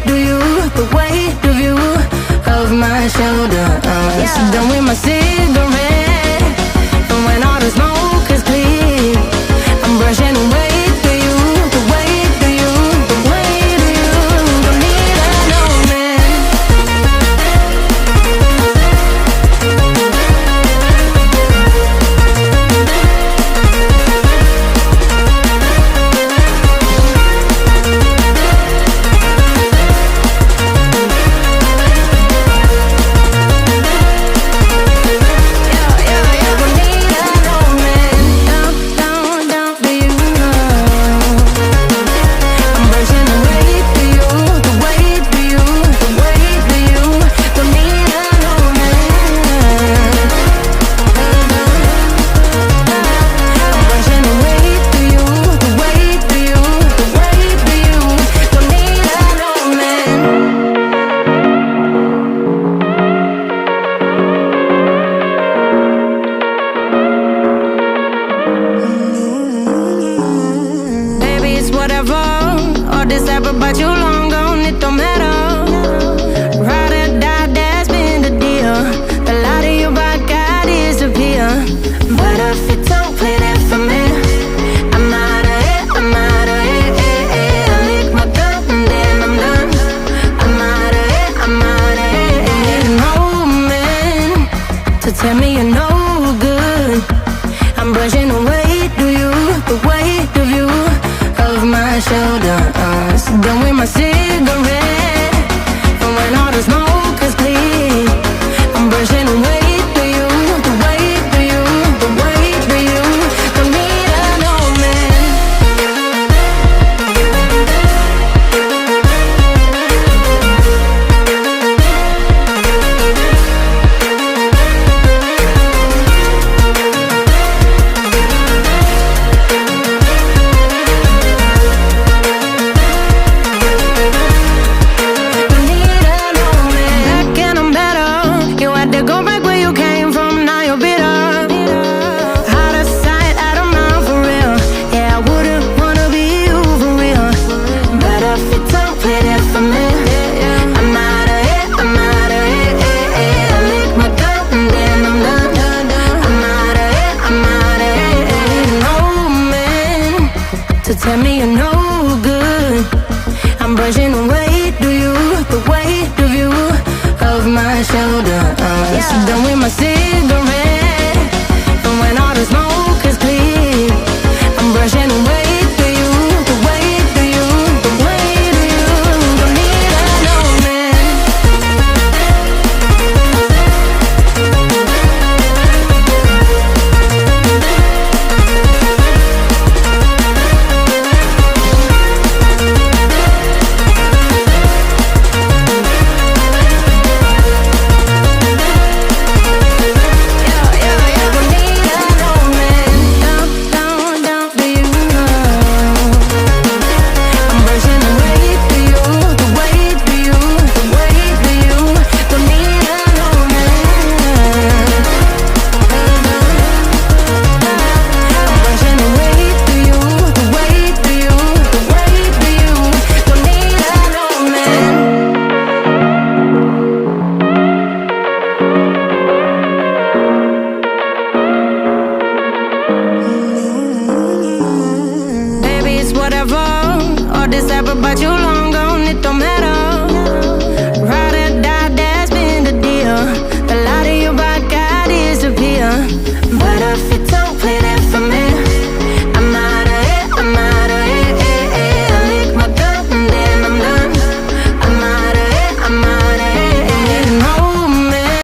do you, the weight of you, of my shoulders. Done with my cigarette, and when all the smoke is clear, I'm brushing away to you, the weight to you, the weight of you. Don't need an old man. All this ever, but you long gone, it don't matter. Ride or die, that's been the deal. The light of your back, I disappear. But if you don't play that for me, I'm out of it, I'm out of it. I lick my gun and then I'm done. I'm out of it, I'm out of it. Need an old man to tell me you're no good. I'm brushing away, do you, the weight of you, of my shoulders. Done with my cigarette, and when all the smoke is clear, I'm brushing away to you, the weight to you, the weight to you. Don't need an old man. To tell me you're no good, I'm brushing away, do you, the weight of you, of my shoulders. Done with my cigarette.